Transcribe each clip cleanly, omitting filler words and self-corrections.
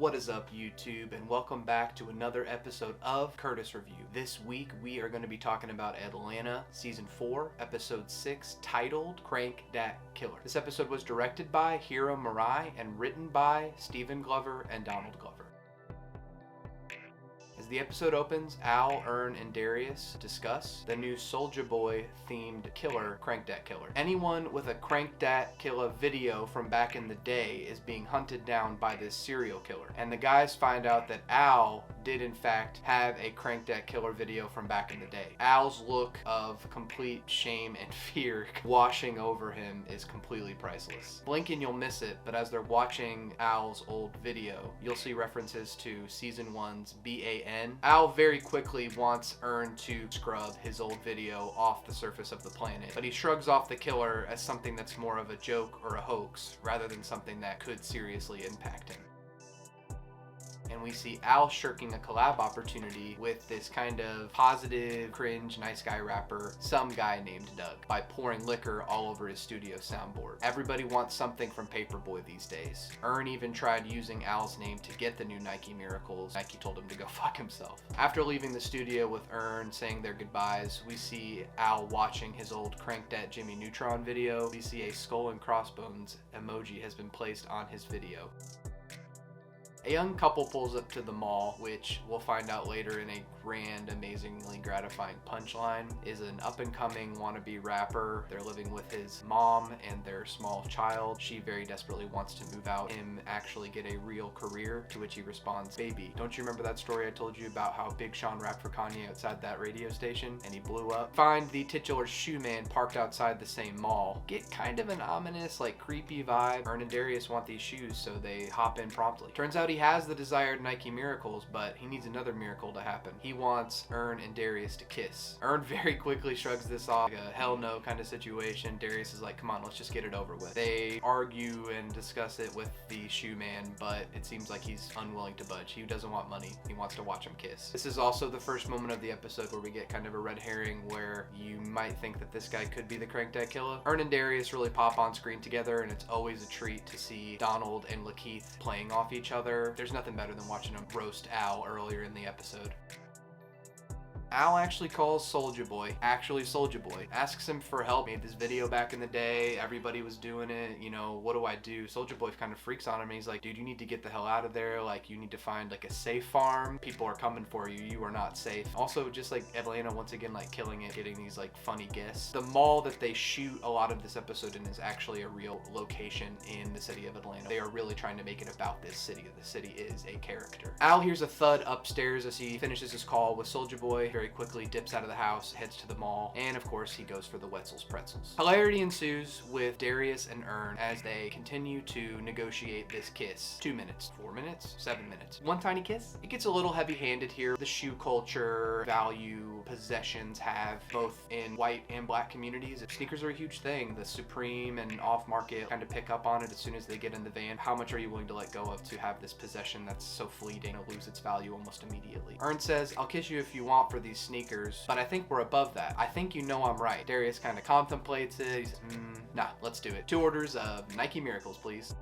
What is up, YouTube, and welcome back to another episode of Curtis Review. This week we are going to be talking about Atlanta Season 4, Episode 6, titled Crank Dat Killer. This episode was directed by Hiro Murai and written by Stephen Glover and Donald Glover. As the episode opens, Al, Ern, and Darius discuss the new Soulja Boy themed killer, Crank Dat Killer. Anyone with a Crank Dat Killer video from back in the day is being hunted down by this serial killer. And the guys find out that Al did in fact have a Crank Dat Killer video from back in the day. Al's look of complete shame and fear washing over him is completely priceless. Blink and you'll miss it, but as they're watching Al's old video, you'll see references to Season 1's BAN. Al very quickly wants Ern to scrub his old video off the surface of the planet, but he shrugs off the killer as something that's more of a joke or a hoax rather than something that could seriously impact him. And we see Al shirking a collab opportunity with this kind of positive, cringe, nice guy rapper, some guy named Doug, by pouring liquor all over his studio soundboard. Everybody wants something from Paperboy these days. Ern even tried using Al's name to get the new Nike Miracles. Nike told him to go fuck himself. After leaving the studio with Ern saying their goodbyes, we see Al watching his old Crank Dat Jimmy Neutron video. We see a skull and crossbones emoji has been placed on his video. A young couple pulls up to the mall, which we'll find out later in a grand, amazingly gratifying punchline, is an up-and-coming wannabe rapper. They're living with his mom and their small child. She very desperately wants to move out, him actually get a real career, to which he responds, "Baby, don't you remember that story I told you about how Big Sean rapped for Kanye outside that radio station and he blew up?" Find the titular shoe man parked outside the same mall. Get kind of an ominous, creepy vibe. Ern and Darius want these shoes, so they hop in promptly. Turns out he has the desired Nike Miracles, but he needs another miracle to happen. He wants Ern and Darius to kiss. Ern very quickly shrugs this off, like a hell no kind of situation. Darius is like, come on, let's just get it over with. They argue and discuss it with the shoe man, but it seems like he's unwilling to budge. He doesn't want money. He wants to watch him kiss. This is also the first moment of the episode where we get kind of a red herring where you might think that this guy could be the Crank Dat Killer. Ern and Darius really pop on screen together, and it's always a treat to see Donald and Lakeith playing off each other. There's nothing better than watching him roast Al earlier in the episode. Al actually calls Soulja Boy, asks him for help. Made this video back in the day, everybody was doing it, what do I do? Soulja Boy kind of freaks on him and he's like, dude, you need to get the hell out of there, you need to find a safe farm. People are coming for you, you are not safe. Also, just Atlanta once again killing it, getting these funny guests. The mall that they shoot a lot of this episode in is actually a real location in the city of Atlanta. They are really trying to make it about this city. The city is a character. Al hears a thud upstairs as he finishes his call with Soulja Boy. Very quickly dips out of the house, heads to the mall, and of course he goes for the Wetzel's Pretzels. Hilarity ensues with Darius and Ern as they continue to negotiate this kiss. 2 minutes, 4 minutes, 7 minutes. One tiny kiss? It gets a little heavy-handed here. The shoe culture, value, possessions have both in white and black communities. Sneakers are a huge thing. The Supreme and off-market kind of pick up on it as soon as they get in the van. How much are you willing to let go of to have this possession that's so fleeting, it'll lose its value almost immediately? Ern says, I'll kiss you if you want for these sneakers, but I think we're above that. I think you know I'm right. Darius kind of contemplates it. He says, nah, let's do it. 2 orders of Nike Miracles, please.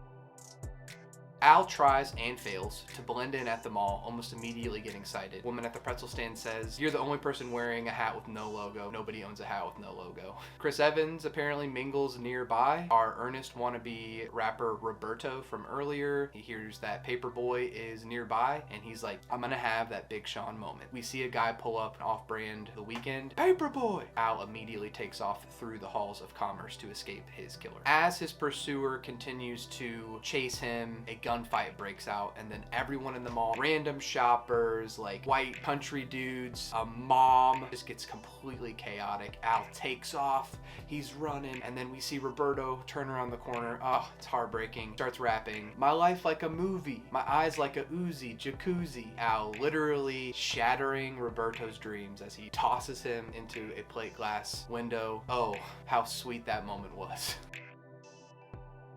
Al tries and fails to blend in at the mall, almost immediately getting sighted. Woman at the pretzel stand says, you're the only person wearing a hat with no logo. Nobody owns a hat with no logo. Chris Evans apparently mingles nearby. Our earnest wannabe rapper Roberto from earlier, he hears that Paperboy is nearby, and he's like, I'm gonna have that Big Sean moment. We see a guy pull up an off-brand The Weeknd. Paperboy! Al immediately takes off through the halls of commerce to escape his killer. As his pursuer continues to chase him, a gunfight breaks out, and then everyone in the mall, random shoppers, white country dudes, a mom, just gets completely chaotic. Al takes off, he's running, and then we see Roberto turn around the corner. Oh, it's heartbreaking. Starts rapping, my life like a movie, my eyes like a Uzi, jacuzzi. Al literally shattering Roberto's dreams as he tosses him into a plate glass window. Oh, how sweet that moment was.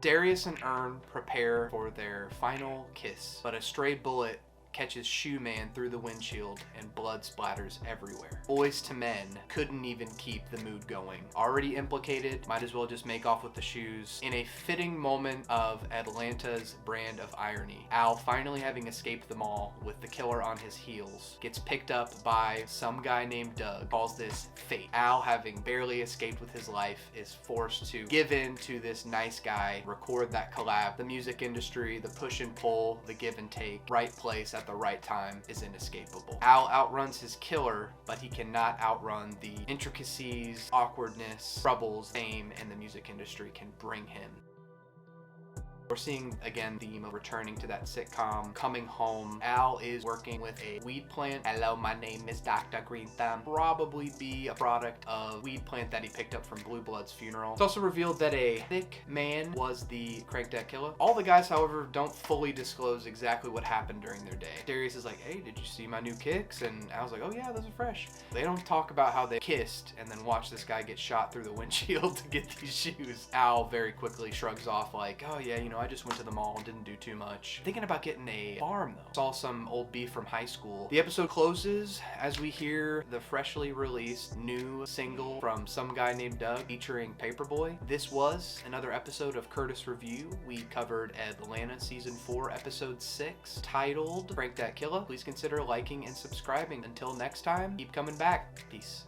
Darius and Ern prepare for their final kiss, but a stray bullet catches Shoe Man through the windshield and blood splatters everywhere. Boys to Men couldn't even keep the mood going. Already implicated, might as well just make off with the shoes. In a fitting moment of Atlanta's brand of irony, Al, finally having escaped them all with the killer on his heels, gets picked up by some guy named Doug, calls this fate. Al, having barely escaped with his life, is forced to give in to this nice guy, record that collab. The music industry, the push and pull, the give and take, right place at the right time is inescapable. Al outruns his killer, but he cannot outrun the intricacies, awkwardness, troubles, fame, and the music industry can bring him. We're seeing, again, the theme of returning to that sitcom, coming home. Al is working with a weed plant. Hello, my name is Dr. Green Thumb. Probably be a product of weed plant that he picked up from Blue Blood's funeral. It's also revealed that a thick man was the Crankdat killer. All the guys, however, don't fully disclose exactly what happened during their day. Darius is like, hey, did you see my new kicks? And Al's like, oh yeah, those are fresh. They don't talk about how they kissed and then watch this guy get shot through the windshield to get these shoes. Al very quickly shrugs off like, oh yeah, you know, I just went to the mall and didn't do too much. Thinking about getting a farm though. Saw some old beef from high school. The episode closes as we hear the freshly released new single from some guy named Doug featuring Paperboy. This was another episode of Curtis Review. We covered Atlanta Season 4, Episode 6, titled Crankdat Killer. Please consider liking and subscribing. Until next time, keep coming back. Peace.